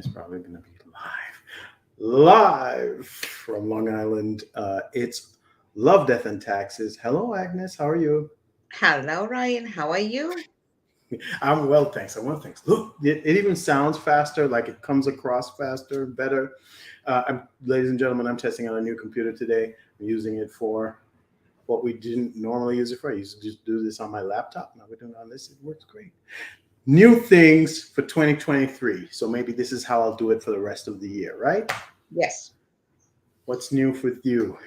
is probably going to be live from Long Island. It's Love, Death, and Taxes. Hello, Agnes. How are you? Hello, Ryan. How are you? I'm well, thanks. I'm well, thanks. Look, it even sounds faster, like it comes across faster, better. Ladies and gentlemen, I'm testing out a new computer today. I'm using it for what we didn't normally use it for. I used to just do this on my laptop. Now we're doing it on this. It works great. New things for 2023. So maybe this is how I'll do it for the rest of the year, right? Yes, What's new with you?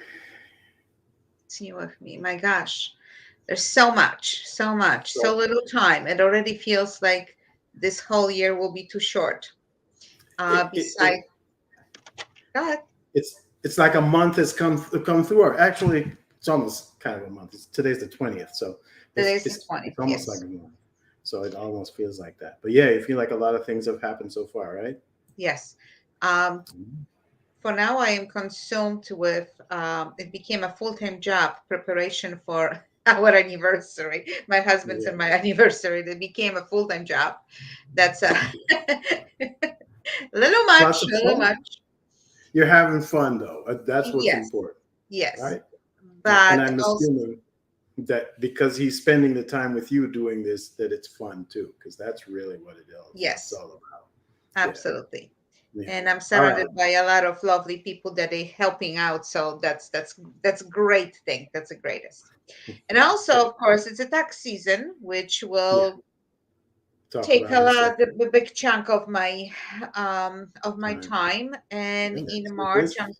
it's you with me. My gosh, there's so much, so much, so So little time. It already feels like this whole year will be too short. it Besides that, it's like a month has come through. Or actually, it's almost kind of a month. Today's the 20th, so today's the it's 20th. almost like Yes, a month. So it almost feels like that. But yeah, you feel like a lot of things have happened so far, right? yes. Um, for now, I am consumed with. It became a full-time job preparation for our anniversary. My husband's Yeah, and my anniversary. It became a full-time job. That's a little lots much, of little fun. much. You're having fun though. That's what's Yes, important, yes. right? Yeah, and But I'm also, assuming that because he's spending the time with you doing this, that it's fun too, because that's really what it's yes, all about. Yeah, absolutely. yeah. And I'm All right. surrounded by a lot of lovely people that are helping out. So that's a great thing. That's the greatest. And also, Good. of course, it's a tax season, which Yeah. will Talk take about in a second. the big chunk of my Time. time. And Yeah, in that's your March, business.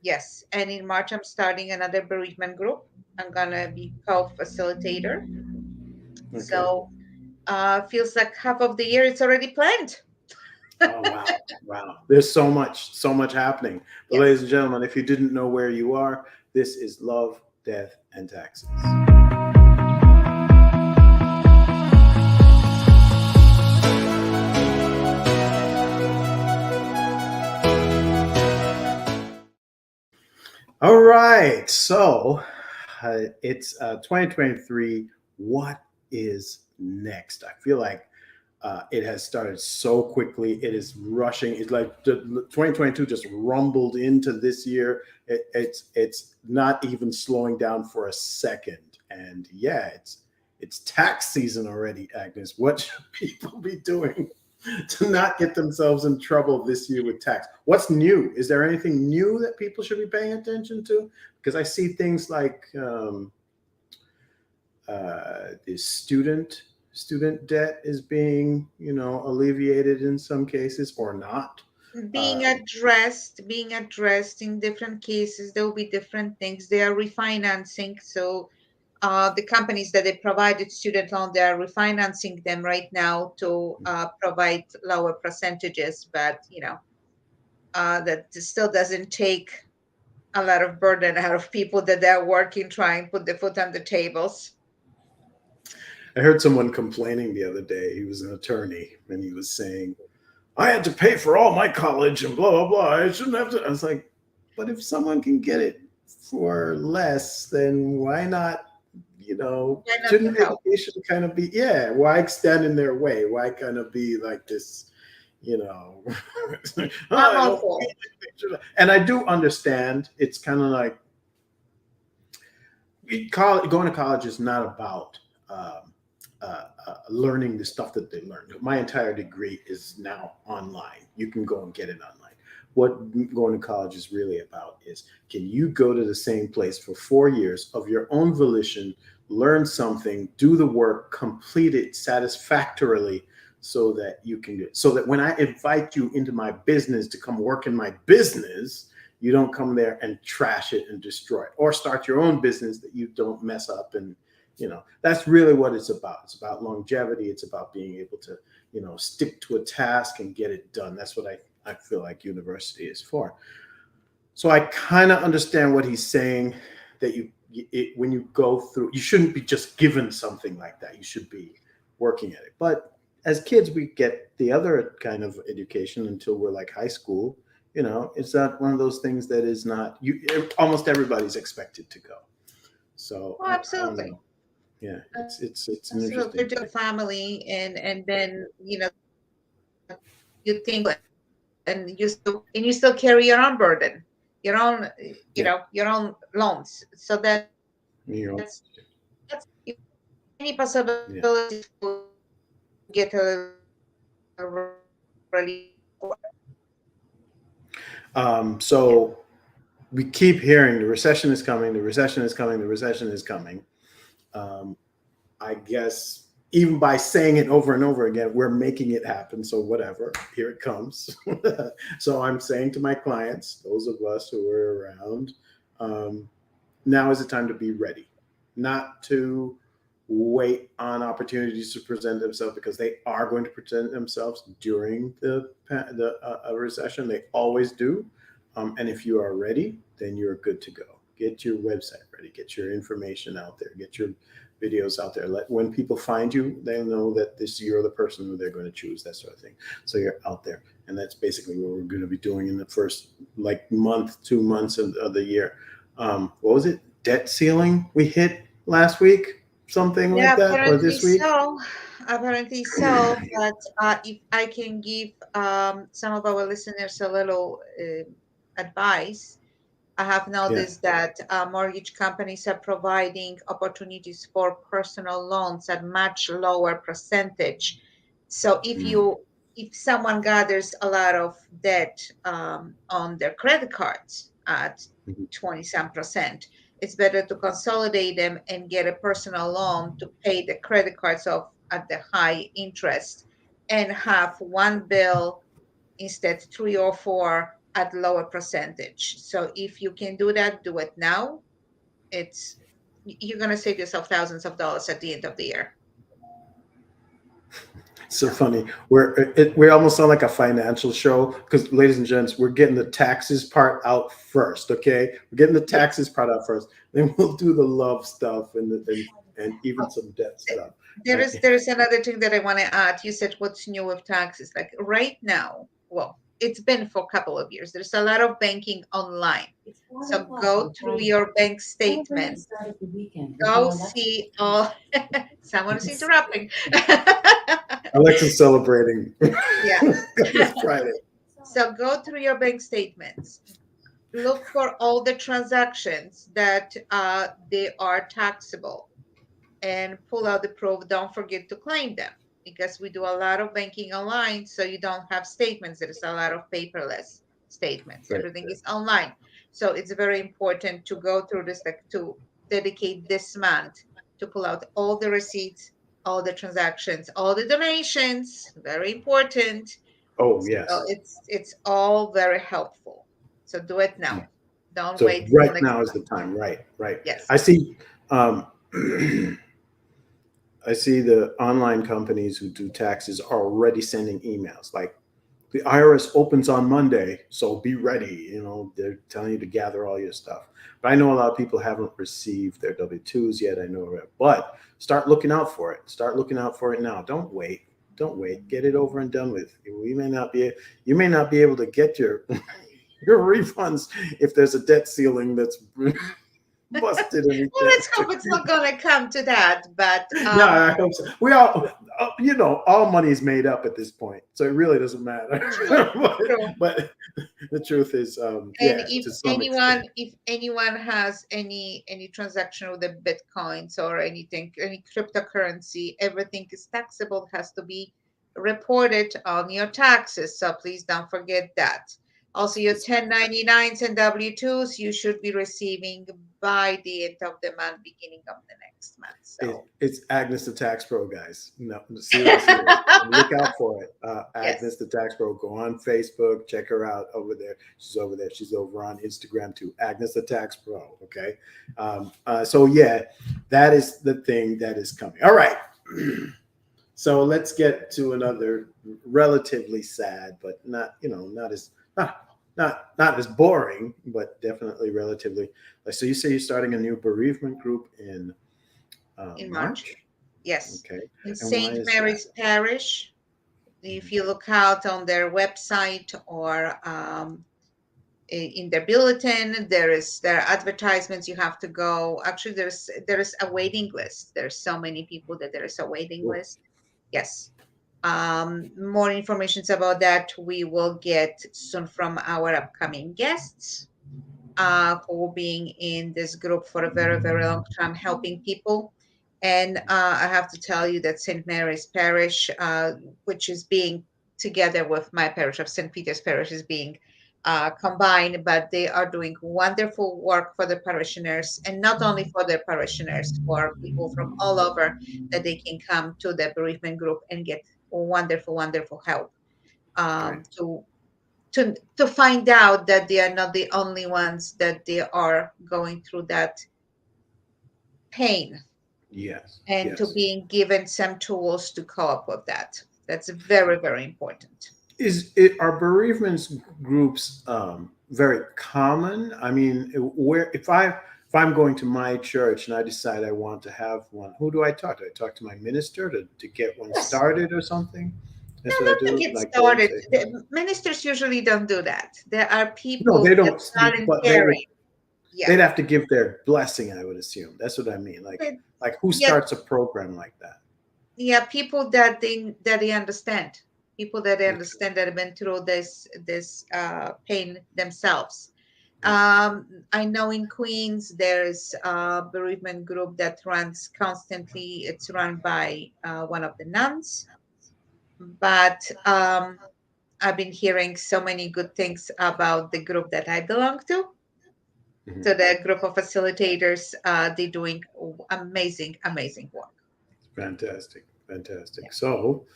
yes, and in March I'm starting another bereavement group. I'm gonna be co-facilitator. Okay. So feels like half of the year it's already planned. Oh wow, wow. There's so much happening. But Yes. ladies and gentlemen, if you didn't know where you are, this is Love, Death, and Taxes. All right. So it's 2023. What is next? I feel like it has started so quickly. It is rushing. It's like 2022 just rumbled into this year. It's not even slowing down for a second. And yeah, it's tax season already, Agnes. What should people be doing to not get themselves in trouble this year with tax? What's new? Is there anything new that people should be paying attention to? Because I see things like the student debt is being alleviated in some cases or not. Um, Being addressed in different cases. There will be different things. They are refinancing. So the companies that they provided student loan, they are refinancing them right now to provide lower percentages. But that still doesn't take a lot of burden out of people that they're working, trying put the foot on the tables. I heard someone complaining the other day. He was an attorney and he was saying, I had to pay for all my college and blah blah blah. I shouldn't have to. I was like, but if someone can get it for less, then why not? Why not to Shouldn't help? education kind of be, yeah? Why stand in their way? Why kind of be like this? You know, oh, I'm I all don't for. feel like. And I do understand. It's kind of like going to college is not about learning the stuff that they learned. My entire degree is now online. You can go and get it online. What going to college is really about is, can you go to the same place for 4 years of your own volition, learn something, do the work, complete it satisfactorily, so that you can get, so that when I invite you into my business to come work in my business, you don't come there and trash it and destroy it, or start your own business that you don't mess up. And that's really what it's about. It's about longevity. It's about being able to stick to a task and get it done. That's what I feel like university is for. So I kind of understand what he's saying, that when you go through, you shouldn't be just given something like that. You should be working at it. But as kids, we get the other kind of education until we're like high school. It's not one of those things that is not you. Almost everybody's expected to go. So Oh, I don't absolutely. know. Yeah, it's an Absolutely. interesting To thing. family and then you think you still carry your own burden, your own, Yeah. your own loans. So You know. that's any possibilities Yeah. to get a little relief for. Yeah. So we keep hearing the recession is coming, the recession is coming, the recession is coming. Um, I guess even by saying it over and over again, we're making it happen. So whatever, here it comes. So I'm saying to my clients, those of us who are around, um, now is the time to be ready, not to wait on opportunities to present themselves, because they are going to present themselves during a recession. They always do. And if you are ready, then you're good to go. Get your website ready, get your information out there, get your videos out there. Let when people find you, they know that this you're the person who they're going to choose, that sort of thing. So you're out there. And that's basically what we're going to be doing in the first like month, 2 months of the year. What was it? Debt ceiling we hit last week, something like Yeah, that, or apparently this week? so. Apparently so. But if I can give some of our listeners a little advice, I have Yeah. noticed that mortgage companies are providing opportunities for personal loans at much lower percentage. So Mm. if someone gathers a lot of debt on their credit cards at Mhm. 20 some percent, it's better to consolidate them and get a personal loan to pay the credit cards off at the high interest and have one bill instead three or four at lower percentage. So if you can do that, do it now. It's you're gonna save yourself thousands of dollars at the end of the year. So So funny. We almost sound like a financial show because, ladies and gents, we're getting the taxes part out first. Okay, we're getting the yes. taxes part out first. Then we'll do the love stuff and even Oh, some debt th- stuff. there Right? is another thing that I want to add. You said what's new with taxes? Like right now, well, it's been for a couple of years. There's a lot of banking online. It's 5 So o'clock go on through Friday. your bank Celebrate the statement. start of the weekend with Go your Alexa see skill. all. Someone is Yes. interrupting. Alexa's celebrating Yeah. because it's Friday. So go through your bank statements. Look for all the transactions that they are taxable and pull out the proof. Don't forget to claim them because we do a lot of banking online, so you don't have statements. There's a lot of paperless statements. Right. Everything is online. So it's very important to go through this, like to dedicate this month to pull out all the receipts, all the transactions, all the donations. Very important. Oh So yes. it's all very helpful. So do it now. Don't So wait till right next now is month. the time. Right. Right. Yes. I see. Um, I see the online companies who do taxes are already sending emails like the IRS opens on Monday, so be ready. You know, they're telling you to gather all your stuff. But I know a lot of people haven't received their W-2s yet. I know that. But start looking out for it. Start looking out for it now. Don't wait. Don't wait. Get it over and done with. You may not be able to get your your refunds if there's a debt ceiling that's busted and we Well, can't let's hope it's not gonna come to that. But yeah, I hope so. We all, all money is made up at this point, so it really doesn't matter. true, true. but the truth is, And yeah, to some extent. if anyone has any transaction with the bitcoins or anything, any cryptocurrency, everything is taxable, has to be reported on your taxes. So please don't forget that. Also, your It's 1099s and W2s you should be receiving by the end of the month, beginning of the next month. it's Agnes the Tax Pro, guys. No, seriously, look out for it. Yes. Agnes the Tax Pro. Go on Facebook, check her out over there. She's over there. She's over on Instagram too. Agnes the Tax Pro. Okay. So yeah, that is the thing that is coming. All right. So let's get to another relatively sad, but not not as not as boring, but definitely relatively. So you say you're starting a new bereavement group in In March. March. Yes. Okay, In and why St. is that? Mary's Parish, if you look out on their website or in their bulletin, there are advertisements. You have to go. Actually, there is a waiting list. There's so many people that there is a waiting Cool. list. Yes. More informations about that we will get soon from our upcoming guests, who being in this group for a very, very long time, helping people. And I have to tell you that St. Mary's Parish, which is being together with my parish of St. Peter's Parish, is being combined, but they are doing wonderful work for the parishioners, and not only for the parishioners, for people from all over, that they can come to the bereavement group and get wonderful, wonderful help, Great. to find out that they are not the only ones, that they are going through that pain, Yes. and to Yes. being given some tools to cope with that. That's very, very important. Are bereavements groups very common? I mean, where if I'm going to my church and I decide I want to have one, who do I talk to? I talk to my minister to get one Yes. started or something. No, That's what I not to do. get Like go and started. say, The ministers usually don't do that. There are no, people they that don't. But volunteering. Yeah. they'd have to give their blessing. I would assume. That's what I mean. But- Like who Yeah, starts a program like that? yeah, people that they understand. People that they Okay. understand, that have been through this pain themselves. Yeah. I know in Queens there's a bereavement group that runs constantly. It's run by one of the nuns, but I've been hearing so many good things about the group that I belong to. Mhm. So the group of facilitators, they're doing amazing, amazing work. Fantastic. Yeah. Fantastic. So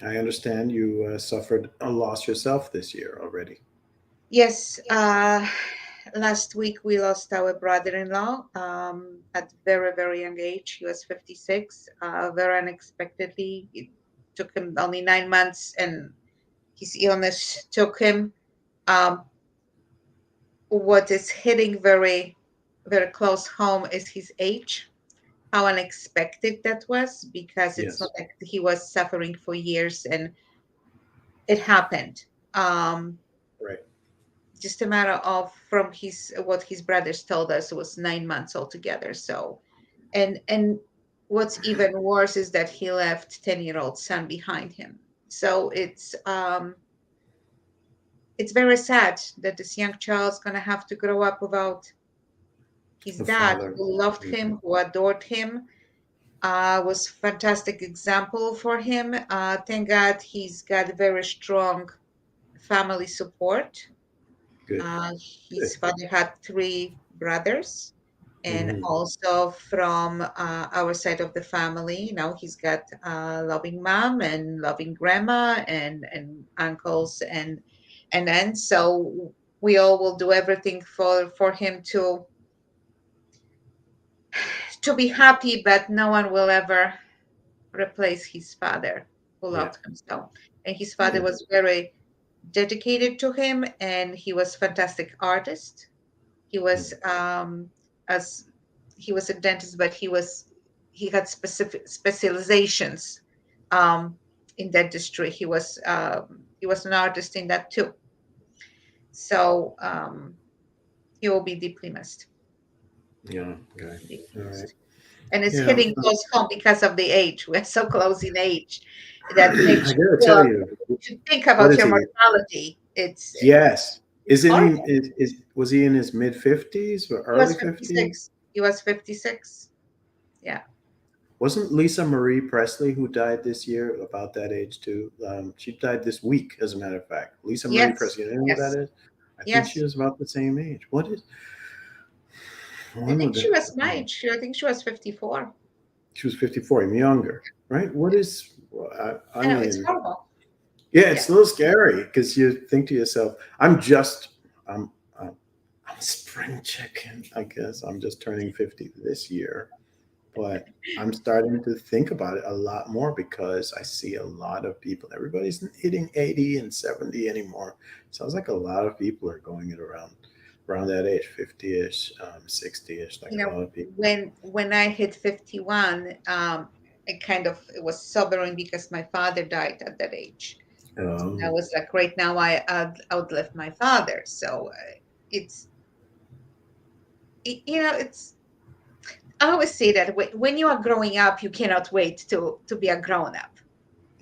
I understand you suffered a loss yourself this year already. Yes, last week we lost our brother-in-law at very, very young age. He was 56, very unexpectedly. It took him only 9 months, and his illness took him. Um, what is hitting very, very close home is his age. How unexpected that was, because it's not Yes. like he was suffering for years and it happened. Um, Right. just a matter of, from his what his brothers told us, it was 9 months altogether. So, and what's even worse is that he left 10-year-old son behind him. So it's very sad that this young child's gonna have to grow up without his The dad, father. who loved Mhm. him, who adored him, was fantastic example for him. Thank God he's got very strong family support. Good. Uh, Good. his father had three brothers, and Hmm. also from our side of the family, he's got a loving mom and loving grandma, and uncles and aunts. So we all will do everything for him to be happy, but no one will ever replace his father, who Yeah. loved him so. And his father Yeah. was very dedicated to him, and he was fantastic artist. He was as he was a dentist, but he had specific specializations um, in dentistry. He was an artist in that too. So he will be deeply missed. Yeah. Okay. Deeply All right. missed. And it's Yeah. hitting close home because of the age. We're so close in age that I makes you gotta feel, tell you, to think what about is your he? mortality. It's Yes. it's Isn't he? horrible. Was he in his mid 50s or He was early 50s? 56. He was 56. Yeah. Wasn't Lisa Marie Presley who died this year about that age too? She died this week, as a matter of fact. Lisa Marie Yes. Presley. You know who that Yes. is? I think she Yes. was about the same age. What is? I When think would she was my um, age. I think she was 54. she was 54, even younger, right? What is? I I know it's mean, horrible. yeah, Yeah. it's a little scary because you think to yourself, I'm, I'm, I'm spring chicken. I guess I'm just turning 50 this year, but I'm starting to think about it a lot more because I see a lot of people. Everybody's hitting 80 and 70 anymore. Sounds like a lot of people are going at around that age, 50ish, 60ish, like You a know, lot of people. when I hit 51, it was sobering because my father died at that age. I Um, was like, right now I outlived my father. So it's it's I always say that when you are growing up, you cannot wait to be a grown up,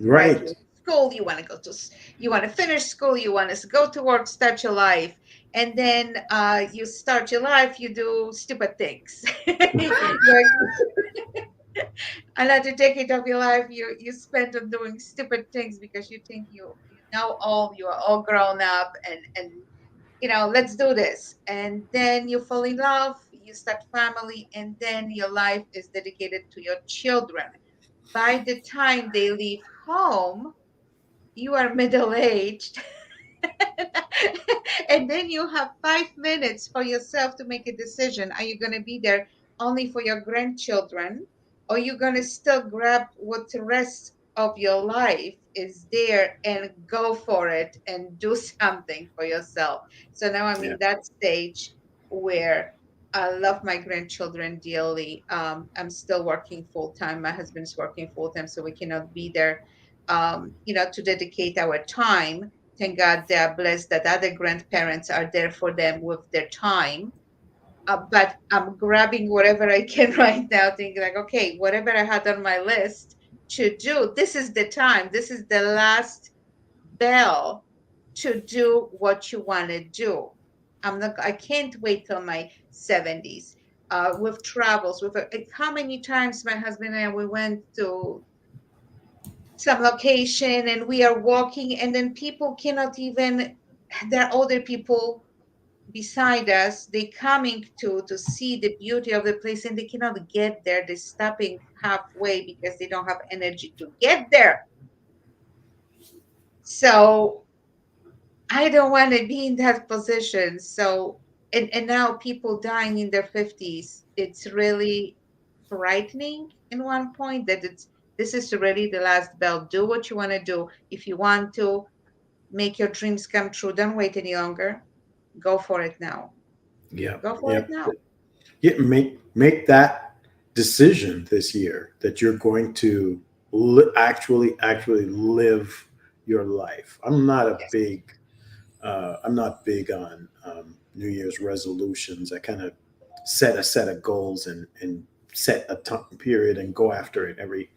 right? Right. You're in school, you want to you want to finish school, you want to go to work, start your life, and then you start your life, you do stupid things. Like another decade of your life, you spend on doing stupid things because you think you know all, you are all grown up, and let's do this. And then you fall in love, you start family, and then your life is dedicated to your children. By the time they leave home, you are middle aged. And then you have 5 minutes for yourself to make a decision. Are you going to be there only for your grandchildren, or you going to still grab what the rest of your life is there and go for it and do something for yourself? So now I'm Yeah. in that stage where I love my grandchildren dearly. I'm still working full time. My husband's working full time, so we cannot be there, to dedicate our time. Thank God they are blessed that other grandparents are there for them with their time. But I'm grabbing whatever I can right now, thinking like, okay, whatever I had on my list to do, this is the time. This is the last bell to do what you want to do. I can't wait till my 70s. With travels, how many times my husband and I, we went to some location and we are walking, and then people cannot even, there are older people beside us, they coming to see the beauty of the place, and they cannot get there, they're stopping halfway because they don't have energy to get there. So I don't want to be in that position. So and now people dying in their 50s, it's really frightening in one point that this is really the last bell. Do what you want to do. If you want to make your dreams come true, don't wait any longer. Go for it now. Yeah. Go for Yeah. it now. Yeah, make that decision this year that you're going to actually live your life. Yes. I'm not big on New Year's resolutions. I kind of set a set of goals and set a time period and go after it every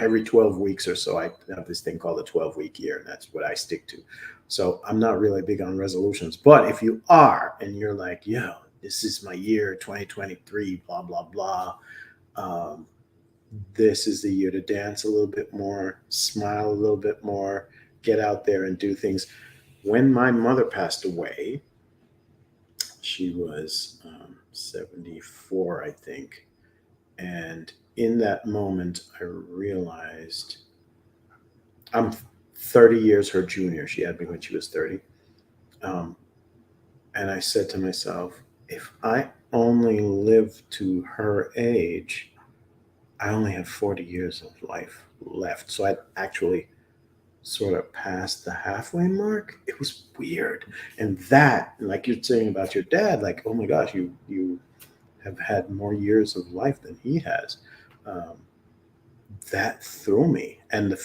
every 12 weeks or so. I have this thing called a 12-week year, and that's what I stick to. So I'm not really big on resolutions. But if you are and you're like, yeah, this is my year 2023, blah, blah, blah, um, this is the year to dance a little bit more, smile a little bit more, get out there and do things. When my mother passed away, she was 74, I think. And in that moment, I realized I'm 30 years her junior. She had me when she was 30. Um, and I said to myself, if I only live to her age, I only have 40 years of life left. So I'd actually sort of passed the halfway mark. It was weird. And that, like you're saying about your dad, like, oh my gosh, you have had more years of life than he has. Um, that threw me. And the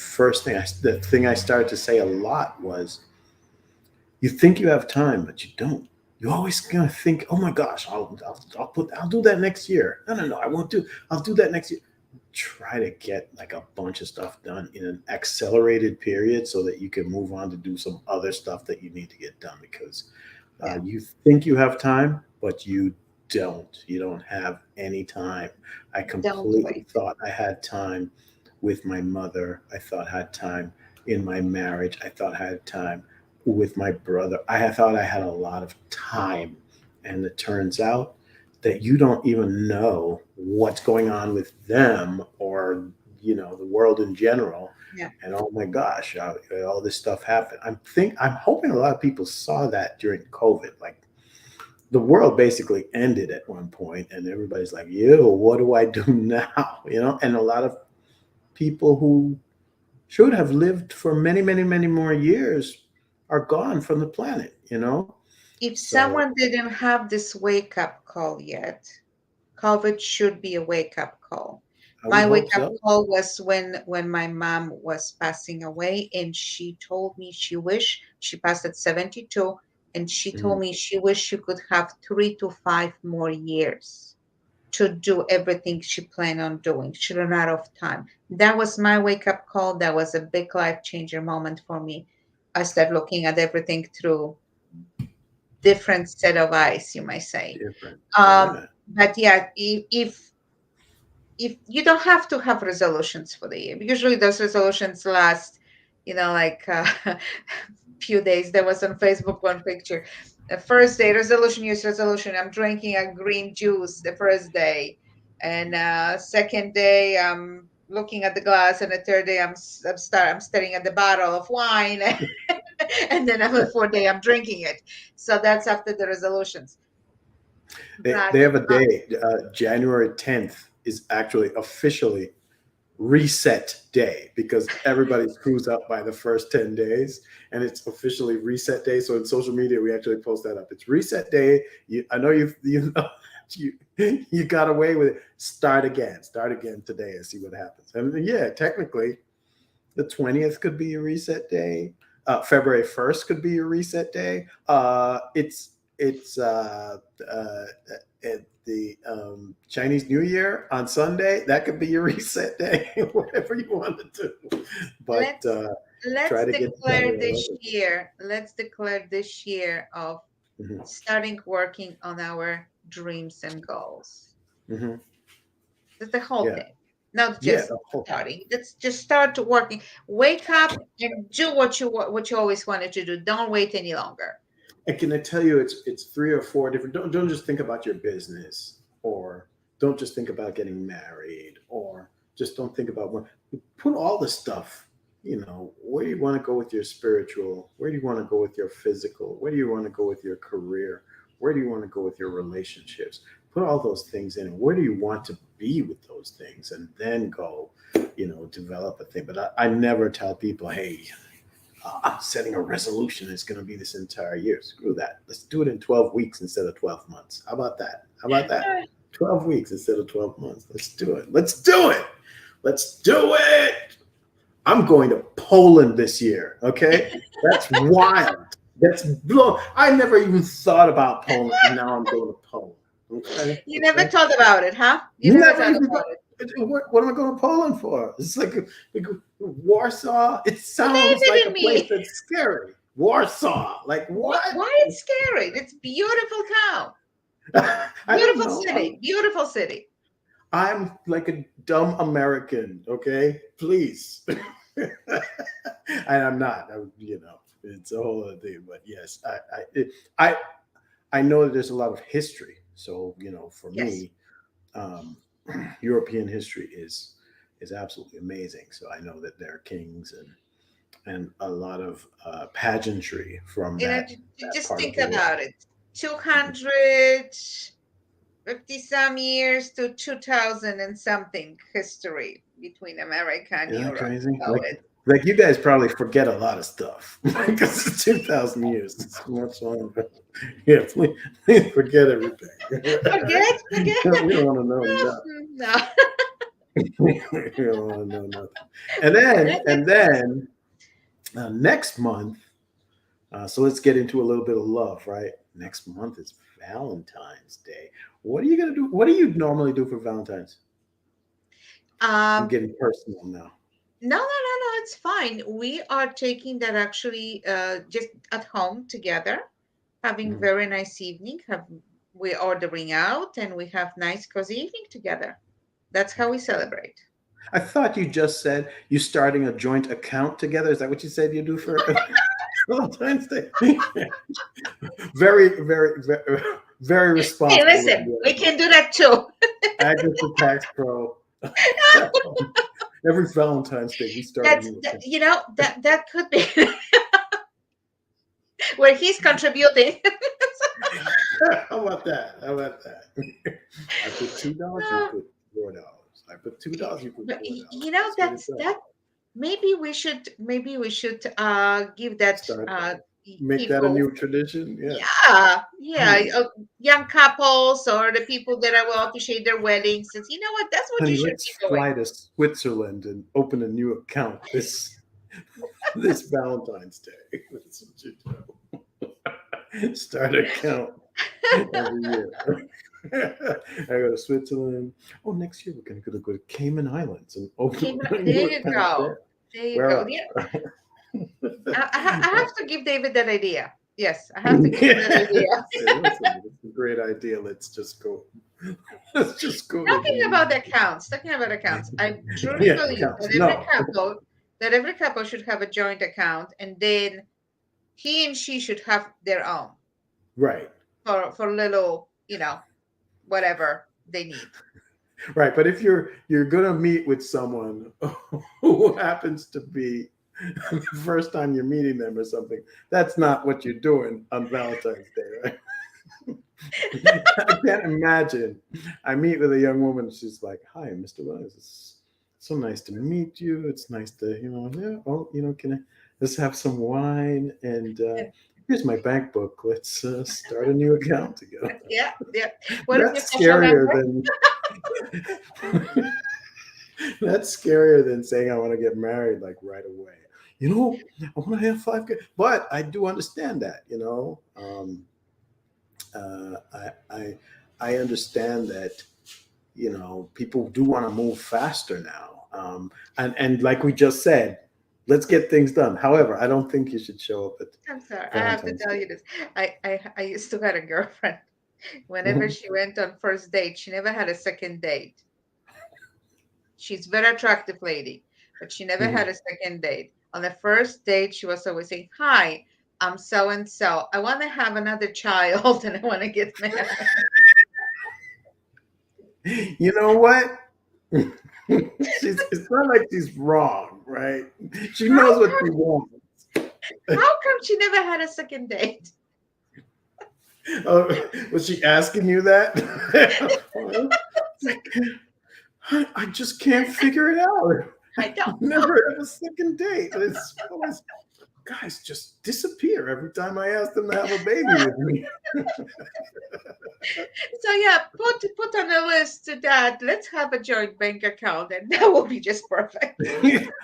thing I started to say a lot was, you think you have time, but you don't. You always gonna think, oh my gosh, I'll do that next year. No, no, no, I won't do. I'll do that next year. Try to get like a bunch of stuff done in an accelerated period so that you can move on to do some other stuff that you need to get done, because Yeah. you think you have time, but you don't. You don't have any time. I Don't completely wait. thought I had time with my mother. I thought I had time in my marriage. I thought I had time with my brother. Thought I had a lot of time. And it turns out that you don't even know what's going on with them, or the world in general. Yeah. And oh my gosh, all this stuff happened. I'm hoping a lot of people saw that during COVID. Like, the world basically ended at one point, and everybody's like, "Yo, what do I do now?" And a lot of people who should have lived for many, many, many more years are gone from the planet. If So someone didn't have this wake up call yet, COVID should be a wake up call. I would My wake hope up so. call was when my mom was passing away, and she told me she wished she passed at 72, and she told Mm, me she wished she could have 3 to 5 more years. to do everything she planned on doing. She ran out of time. That was my wake up call. That was a big life changer moment for me. I started looking at everything through different set of eyes, you might say. Different. Um, Yeah. but yeah, if you don't have to have resolutions for the year, usually those resolutions last, like few days. There was on Facebook one picture. The first day resolution, use resolution. I'm drinking a green juice the first day, and second day I'm looking at the glass, and the third day I'm staring at the bottle of wine, and then on the fourth day I'm drinking it. So that's after the resolutions. They But have a day, January 10th is actually officially reset day because everybody screws up by the first 10 days and it's officially reset day. So in social media, we actually post that up. It's reset day. I know you know, you, you got away with it. Start again today and see what happens. And yeah, technically the 20th could be a reset day. February 1st could be a reset day. It's at the Chinese New Year on Sunday. That could be your reset day, whatever you want to do. But let's try let's to get to declare January this 11th. year. Let's declare this year of Mhm, starting working on our dreams and goals. mhm. That's the whole Yeah, thing. Not yeah. just The whole starting. Let's just start working. Wake up and do what you always wanted to do. Don't wait any longer. And can I tell you, it's three or four different. Don't just think about your business, or don't just think about getting married, or just don't think about what. Put all the stuff. Where do you want to go with your spiritual? Where do you want to go with your physical? Where do you want to go with your career? Where do you want to go with your relationships? Put all those things in. And where do you want to be with those things? And then go, develop a thing. But I never tell people, hey, I'm setting a resolution. It's going to be this entire year. Screw that. Let's do it in 12 weeks instead of 12 months. How about that? How about that? 12 weeks instead of 12 months. Let's do it. Let's do it. Let's do it. I'm going to Poland this year. Okay. That's wild. That's blow. I never even thought about Poland. And now I'm going to Poland. Okay. You never Okay. thought about it, huh? You never Never thought even about thought. it. What am I going to Poland for? It's like Warsaw. It sounds Leave like it a in place me. that's scary. Warsaw. Like what? Why it's scary? It's beautiful town. I don't Beautiful know. city. Beautiful city. I'm like a dumb American. Okay, please. And I'm not. It's a whole other thing. But yes, I I know that there's a lot of history. So for Yes. me, um, European history is absolutely amazing. So I know that there are kings and a lot of pageantry from that Just part of think the world. about it. Mhm. 250 some years to 2000 and something history between America and Isn't that Europe. crazy? So Like you guys probably forget a lot of stuff because it's 2,000 years. It's much longer. Yeah, please forget everything. forget. We don't want to know nothing. No. We don't want to know nothing. And then next month. So let's get into a little bit of love, right? Next month is Valentine's Day. What are you gonna do? What do you normally do for Valentine's? I'm Um, getting personal now. no, it's fine. We are taking that actually just at home together, having Mhm. very nice evening. We're ordering out and we have nice cozy evening together. That's how we celebrate. I thought you just said you starting a joint account together. Is that what you said you do for Valentine's Day? Very, very Hey, responsible of listen, you. we can do that too. Agnes the tax pro. Every Valentine's Day, we start a That's new that, account. that could be where he's contributing. How about that? How about that? I put $2, you No, put $4. I put $2, you put but $4. Let's get it that's done. that. Maybe we should give that Start make that a people. new tradition. Yeah. Yeah, Honey, young couples or the people that will officiate their weddings. Says, you know what? That's what you honey, should let's be doing. fly to Switzerland and open a new account this Valentine's Day. That's what you do. Start an account every year. I go to Switzerland. Oh, next year we're going to go to Cayman Islands and open There an you account go. there. There you Where go. else? Yeah, I have to give David that idea. Yes, I have to give him that idea. Listen, it's a great idea. Let's just go. Let's just go to Talking Haiti. about accounts, talking about accounts, I truly Yeah, believe counts. No, that every couple should have a joint account, and then he and she should have their own right, for little, whatever they need. right. But if you're gonna meet with someone who happens to be the first time you're meeting them or something, that's not what you're doing on Valentine's Day, right? I can't imagine. I meet with a young woman. She's like, "Hi, Mr. Williams. It's so nice to meet you. It's nice to, yeah. Oh, can I let's have some wine and here's my bank book. Let's start a new account together." Yeah, yeah. What is your That's special scarier number? than that's scarier than saying I want to get married like right away. I want to have 5 kids, but I do understand that. Uh, I, I I understand that people do want to move faster now, and like we just said, let's get things done. However, I don't think you should show up at I'm sorry, I have to Valentine's tell Day. you this. I used to have a girlfriend. Whenever Mhm. she went on first date, she never had a second date. She's very attractive lady, but she never had Mhm. a second date. On the first date, she was always saying, "Hi, I'm so and so. I want to have another child and I want to get married." You know what? It's not like she's wrong, right? She How knows what she come? wants. How come she never had a second date? Was she asking you that? It's like, I just can't figure it out. I I don't know. never have a second date. It's always guys just disappear every time I ask them to have a baby with me. So yeah, put on the list to that. Let's have a joint bank account, and that will be just perfect.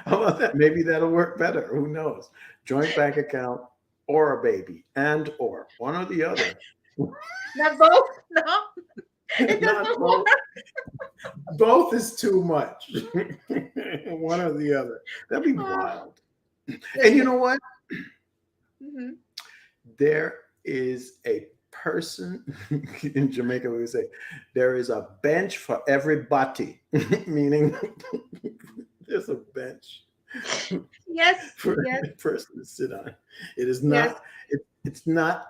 How about that? Maybe that'll work better. Who knows? Joint bank account or a baby, and or one or the other. Not both. No, it Not doesn't both. work. Both is too much. One or the other. That'd be Oh, wild. And you know what? mhm. There is a person in Jamaica, we would say, there is a bench for everybody, meaning there's a bench Yes, for yes, every person to sit on. It is yes. not, it's not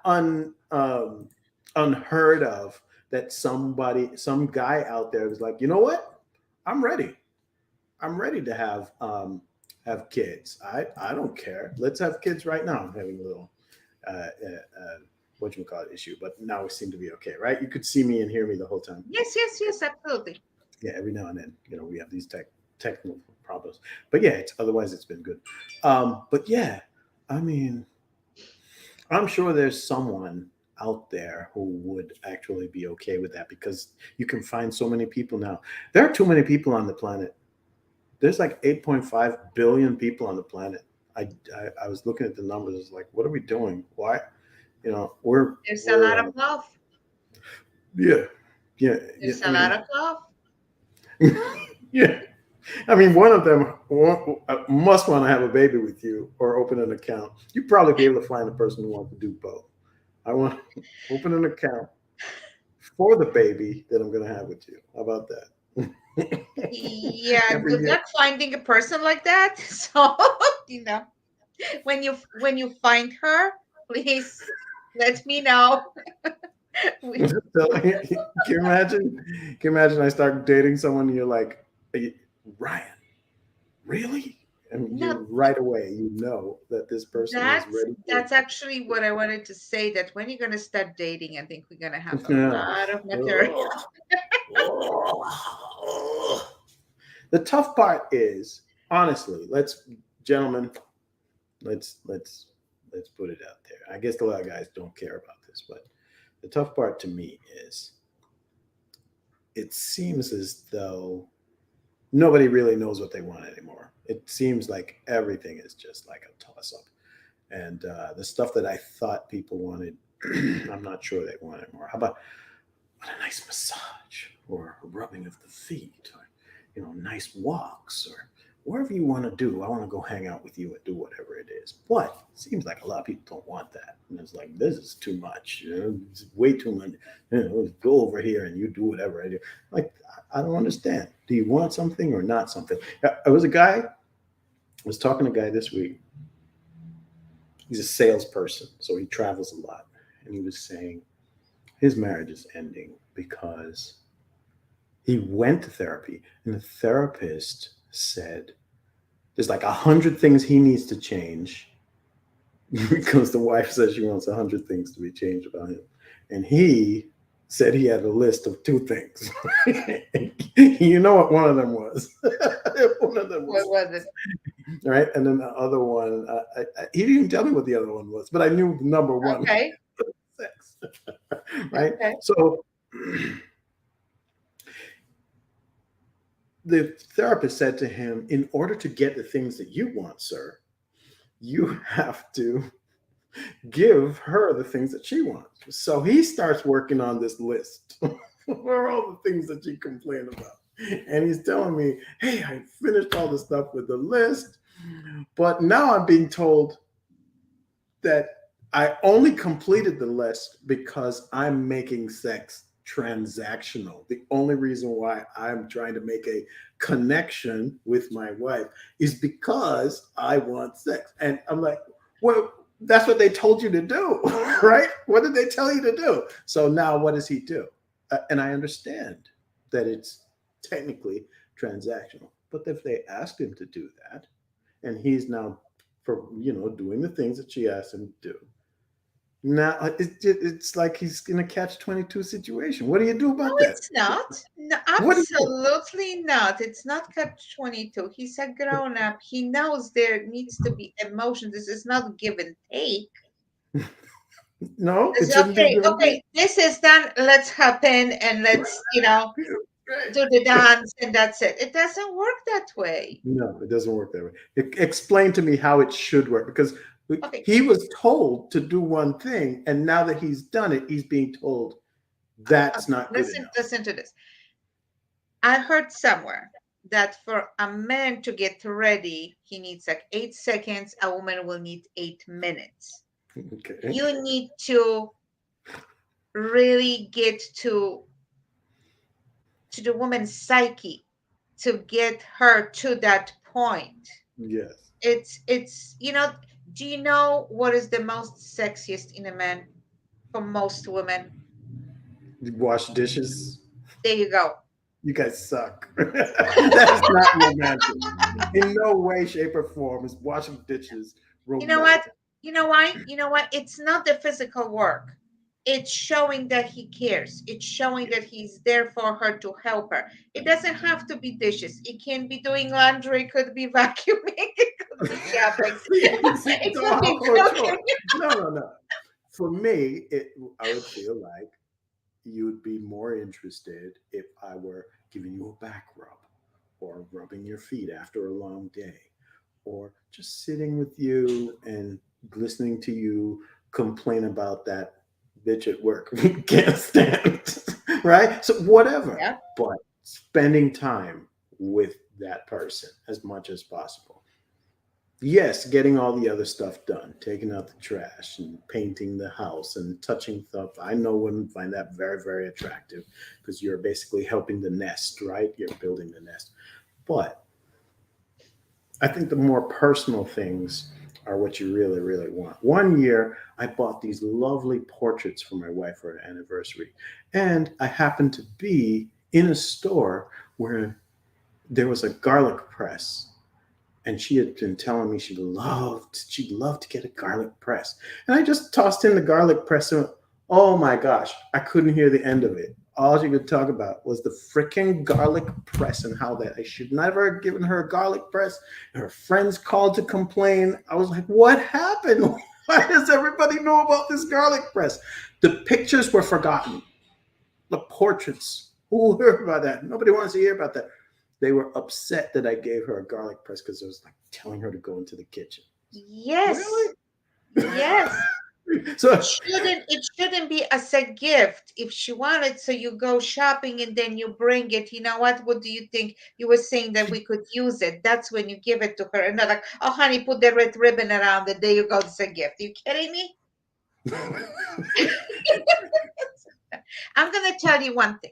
unheard of that some guy out there is like, you know what? I'm ready. I'm ready to have kids. I don't care. Let's have kids right now. I'm having a little what you call it issue, but now we seem to be okay, right? You could see me and hear me the whole time. Yes, yes, Okay. yes, absolutely. Yeah, every now and then, we have these technical problems, but yeah, otherwise it's been good. But yeah, I mean, I'm sure there's someone out there who would actually be okay with that because you can find so many people now. There are too many people on the planet. There's like 8.5 billion people on the planet. I was looking at the numbers. It's like, what are we doing? Why? We're There's a lot we're of love. yeah, yeah, yeah. There's I a lot mean, of love. yeah. I mean, one of them must want to have a baby with you or open an account. You'd probably be able to find a person who wants to do both. I want to open an account for the baby that I'm going to have with you. How about that? Yeah, Every good year. luck finding a person like that. So, you know, when you find her, please let me know. We- So, can you imagine? Can you imagine I start dating someone and you're like, Ryan, really? And No, you right away you know that this person is that's ready for that's actually what I wanted to say. That when you're gonna start dating, I think we're gonna have a yeah. lot of material. The tough part is honestly, gentlemen, let's put it out there. I guess a lot of guys don't care about this, but the tough part to me is it seems as though nobody really knows what they want anymore. It seems like everything is just like a toss up. And the stuff that I thought people wanted, I'm not sure they want anymore. How about but a nice massage or a rubbing of the feet or, nice walks or wherever you want to do. I want to go hang out with you and do whatever it is. But it seems like a lot of people don't want that. And it's like, this is too much. It's way too much. Go over here and you do whatever I do. Like, I don't understand. Do you want something or not something? I was talking to a guy this week. He's a salesperson, so he travels a lot. And he was saying his marriage is ending because he went to therapy and the therapist said there's like 100 things he needs to change because the wife says she wants 100 things to be changed about him. And he said he had a list of 2 things. You know what one of them was? One of them What was it? right? And then the other one, he didn't even tell me what the other one was, but I knew the number one. Okay. Sex. Right? Okay. So the therapist said to him, in order to get the things that you want, sir, you have to give her the things that she wants. So he starts working on this list for all the things that she complained about. And he's telling me, hey, I finished all the stuff with the list, but now I'm being told that I only completed the list because I'm making sex transactional. The only reason why I'm trying to make a connection with my wife is because I want sex. And I'm like, well, that's what they told you to do, right? What did they tell you to do? So now what does he do? And I understand that it's technically transactional, but if they asked him to do that, and he's now doing the things that she asked him to do, now it's like he's in a catch-22 situation. What do you do No, about that? it's not. No, What do you absolutely not. It's not catch-22. He's a grown up. He knows there needs to be emotion. This is not give and take. do? No, it It's shouldn't be okay, good. okay, this is done. Let's hop in and let's, Right. do the dance and that's it. It doesn't work that way. No, it doesn't work that way. Explain to me how it should work, because Okay, he was told to do one thing, and now that he's done it, he's being told that's not good enough. listen to this. I heard somewhere that for a man to get ready, he needs like 8 seconds. A woman will need 8 minutes. Okay. You need to really get to the woman's psyche to get her to that point. Yes. It's do you know what is the most sexiest in a man for most women? You wash dishes. There you go. You guys suck. That's not romantic. In no way, shape, or form is washing dishes You know what? romantic. You know why? You know what? It's not the physical work. It's showing that he cares. It's showing that he's there for her to help her. It doesn't have to be dishes. It can be doing laundry, it could be vacuuming, it could be shopping, it could be Oh, sure. cooking. No. For me, I would feel like you'd be more interested if I were giving you a back rub or rubbing your feet after a long day or just sitting with you and listening to you complain about that bitch at work we can't stand, right? So whatever, Yeah. but spending time with that person as much as possible. Yes, getting all the other stuff done, taking out the trash and painting the house and touching stuff. I know women find that very, very attractive because you're basically helping the nest, right? You're building the nest. But I think the more personal things are what you really, really want. One year, I bought these lovely portraits for my wife for her anniversary. And I happened to be in a store where there was a garlic press, and she had been telling me she'd love to get a garlic press. And I just tossed in the garlic press and oh my gosh, I couldn't hear the end of it. All she could talk about was the freaking garlic press and how that I should never have given her a garlic press. And her friends called to complain. I was like, what happened? Why does everybody know about this garlic press? The pictures were forgotten. The portraits. Who heard about that? Nobody wants to hear about that. They were upset that I gave her a garlic press because I was like telling her to go into the kitchen. Yes. Really? Yes. So It shouldn't be as a gift. If she wanted, so you go shopping and then you bring it. You know what do you think? You were saying that we could use it. That's when you give it to her. And not like, oh honey, put the red ribbon around it. There you go. It's a gift. You kidding me? I'm gonna tell you one thing.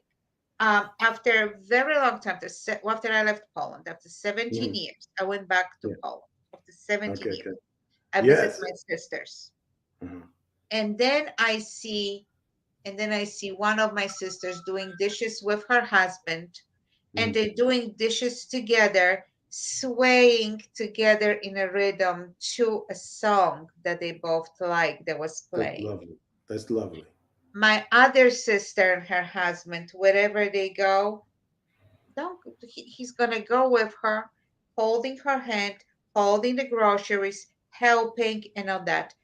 After a very long time, after I left Poland, after 17 Mhm. years, I went back to Yeah. Poland. After 17 Okay. years, Good. I visit Yes. my sisters. Mhm. And then I see one of my sisters doing dishes with her husband, and Mhm. they're doing dishes together, swaying together in a rhythm to a song that they both liked that was That's playing. lovely. That's lovely. My other sister and her husband, wherever they go, don't he's gonna go with her, holding her hand, holding the groceries, helping and all that.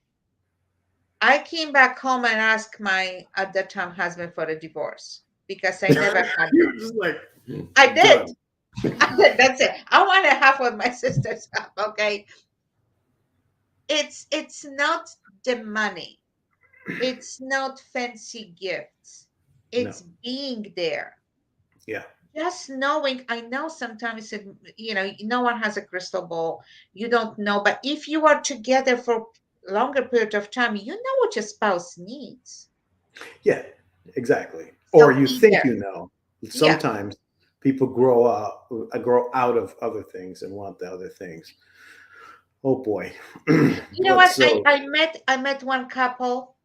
I came back home and asked my at that time husband for a divorce because I never had You're that. just like I did. done. I did. That's it. I want to have what my sisters have. Okay. It's not the money. It's not fancy gifts. No. It's being there. Yeah. Just knowing, I know sometimes no one has a crystal ball. You don't know, but if you are together for longer period of time, you know what your spouse needs. Yeah. Exactly. Or So you be think there. you know. Yeah. Sometimes people grow out of other things and want the other things. Oh boy. You know But what? so. I met one couple.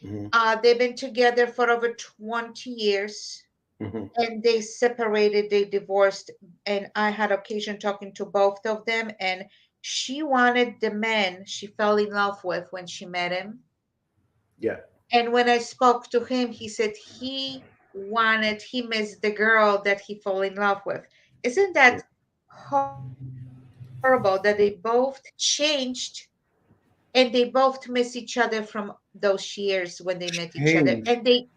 Mhm. They've been together for over 20 years, Mhm. and they separated, they divorced, and I had occasion talking to both of them, and she wanted the man she fell in love with when she met him. Yeah. And when I spoke to him, he said he missed the girl that he fell in love with. Isn't Yeah. that horrible that they both changed and they both miss each other from those years when they met each other? And Change.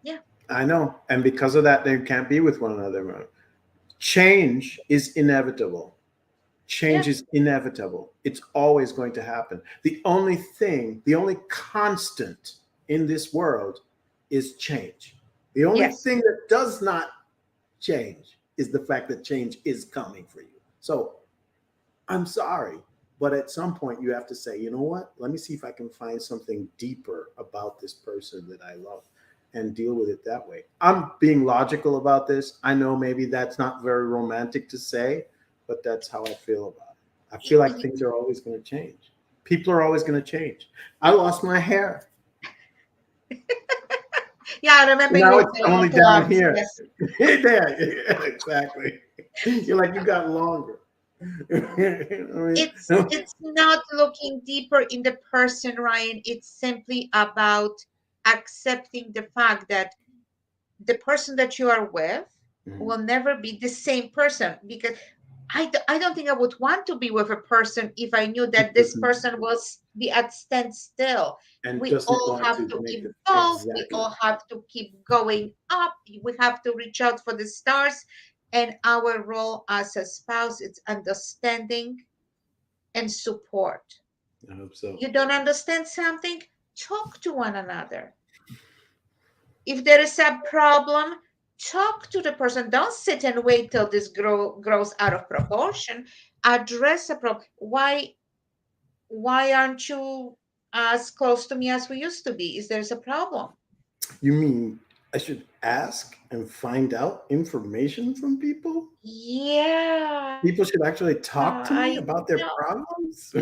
yeah, I know. And because of that, they can't be with one another. Change is inevitable. yeah, Change is inevitable. It's always going to happen. The only constant in this world is change. The only yes. thing that does not change is the fact that change is coming for you. So I'm sorry, but at some point you have to say, you know what? Let me see if I can find something deeper about this person that I love and deal with it that way. I'm being logical about this. I know maybe that's not very romantic to say, but that's how I feel about it. I feel like things are always going to change. People are always going to change. I lost my hair. Yeah, I remember you Now with it's the only long down locks. here. Yes. There, yeah, exactly. You're like, you got longer. I mean, It's not looking deeper in the person, Ryan. It's simply about accepting the fact that the person that you are with will never be the same person, because I don't think I would want to be with a person if I knew that this doesn't person will be at standstill. and We doesn't all want have to to make it evolve. We exactly. all have to keep going up. We have to reach out for the stars. And our role as a spouse is understanding and support. I hope so. You don't understand something? Talk to one another. If there is a problem, talk to the person. Don't sit and wait till this grows out of proportion. Address a problem. Why aren't you as close to me as we used to be? Is there's a problem? You mean I should ask and find out information from people? Yeah, People should actually I talk to know. me about their problems?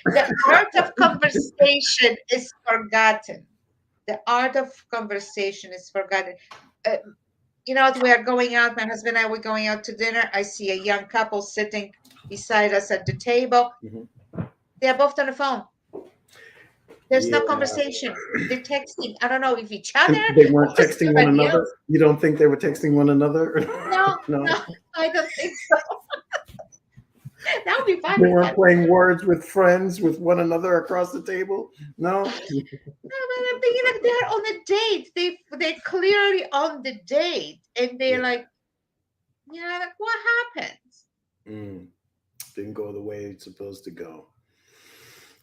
The art of conversation is forgotten. The art of conversation is forgotten. Uh, we are going out. My husband and I were going out to dinner. I see a young couple sitting beside us at the table. Mhm. They are both on the phone. There's no Yeah. conversation. They're texting. I don't know if each other And they or weren't texting one somebody another? else. You don't think they were texting one another? No, No. no, I don't think so. That would be They funny, weren't but playing words with friends with one another across the table? No? no, but I'm thinking like they're on a date. They're clearly on the date, and they're Yeah. like, like what happened? Mm. Didn't go the way it's supposed to go.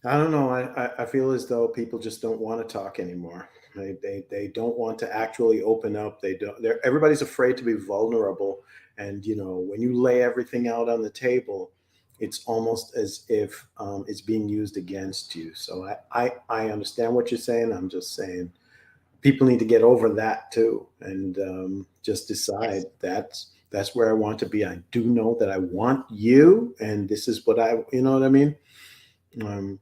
I don't know. I feel as though people just don't want to talk anymore. They don't want to actually open up. They don't. They're everybody's afraid to be vulnerable. And when you lay everything out on the table, it's almost as if it's being used against you. So I understand what you're saying. I'm just saying people need to get over that too, and just decide Yes. that's where I want to be. I do know that I want you, and this is what I. You know what I mean? Um,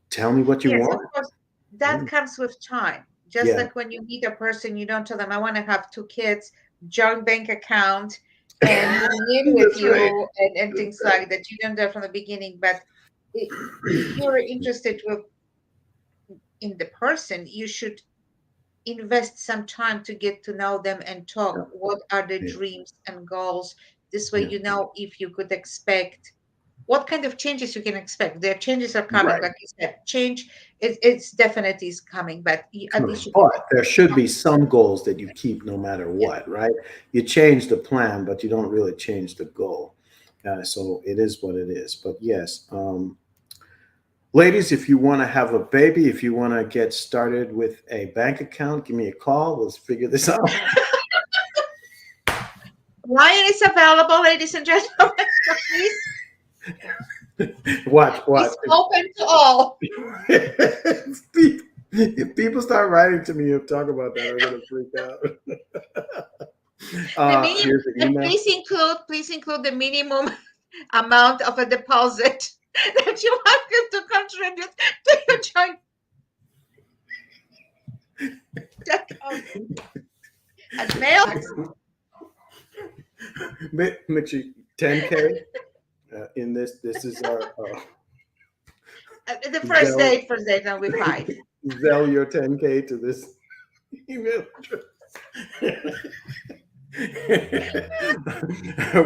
Tell me what you Yes, of want. course, that Mm. comes with time. Just Yeah. like when you meet a person, you don't tell them, I want to have two kids, joint bank account, and moving in with That's right. you, and That's things like that. You don't do it from the beginning. But if you're interested in the person, you should invest some time to get to know them and talk. Yeah. What are the Yeah. dreams and goals? This way, Yeah. you know if you could expect what kind of changes you can expect. The changes are coming, Right. like you said. Change, it's definitely is coming, but at least Coming. you can. But there should be some goals that you keep no matter Yes. what, right? You change the plan, but you don't really change the goal. So it is what it is. But yes, ladies, if you want to have a baby, if you want to get started with a bank account, give me a call. Let's figure this out. Ryan is available, ladies and gentlemen. So please, Watch, watch. he's open to all. If people start writing to me and talk about that, I'm gonna freak out. The minimum, Here's the and email. please include the minimum amount of a deposit that you want him to contribute to your joint account and mail. Make sure 10K in this. This is our The first Zell, date, now we five. Zell your 10K to this email address.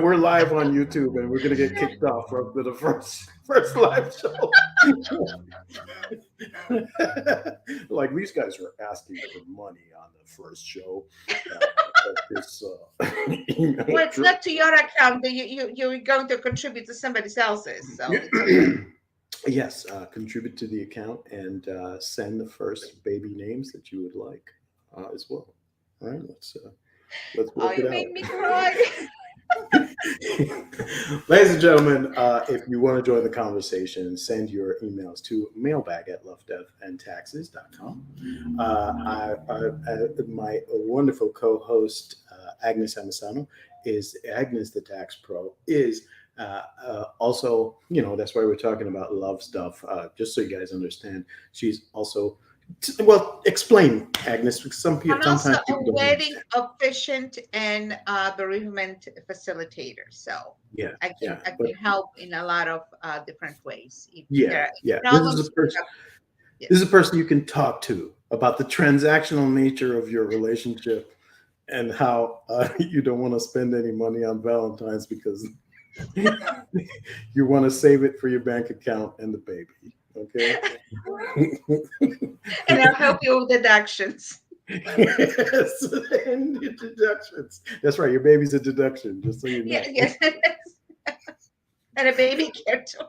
We're live on YouTube and we're gonna get kicked off for the first live show. Like these guys are asking for money on the first show. This email Well, it's address. not to your account. You're going to contribute to somebody else's, so it's okay. Yes, contribute to the account and send the first baby names that you would like as well. All right, let's Oh, work it you out. made me cry. Ladies and gentlemen, if you want to join the conversation, send your emails to mailbag at lovedeathandtaxes.com. My wonderful co-host, Agnes Amisano, is Agnes the Tax Pro, is also, that's why we're talking about love stuff, just so you guys understand. She's also, well, explain, Agnes, because I'm also sometimes a people don't wedding understand. officiant and bereavement facilitator. So Yeah, yeah. I But can help in a lot of different ways. If there yeah, are yeah. This is problems, a person. This is yes. a person you can talk to about the transactional nature of your relationship and how you don't want to spend any money on Valentine's because you want to save it for your bank account and the baby. Okay. And I'll help you with deductions. Yes, and your deductions. That's right. Your baby's a deduction, just so you Yeah, know. yes. And a baby care too.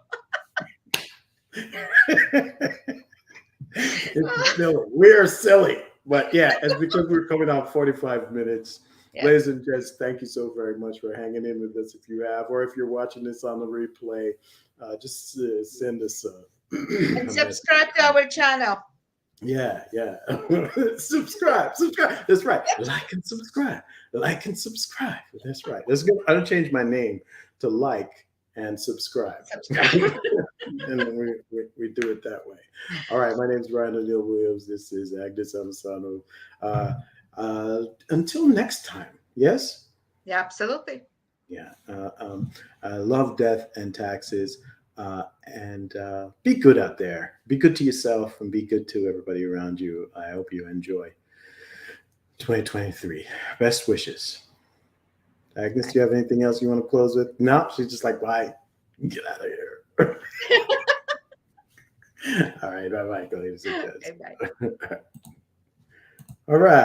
It's silly. We're silly. But yeah, it's because we're coming out 45 minutes. Yes. Ladies and gents, thank you so very much for hanging in with us if you have, or if you're watching this on the replay, just send us And a message. subscribe to our channel. Yeah, yeah. Subscribe. That's right. Like and subscribe. Like and subscribe. That's right. Let's go. I don't change my name to like and subscribe. Subscribe. And then we do it that way. All right. My name is Ryan O'Neill Williams. This is Agnes Amisano. Until next time. Yes? Yeah, absolutely. Yeah. Love, death, and taxes. And be good out there. Be good to yourself and be good to everybody around you. I hope you enjoy 2023. Best wishes. Agnes, do you have anything else you want to close with? No, she's just like, bye. Get out of here. All right. Bye bye, ladies and gents. Okay, bye. All right.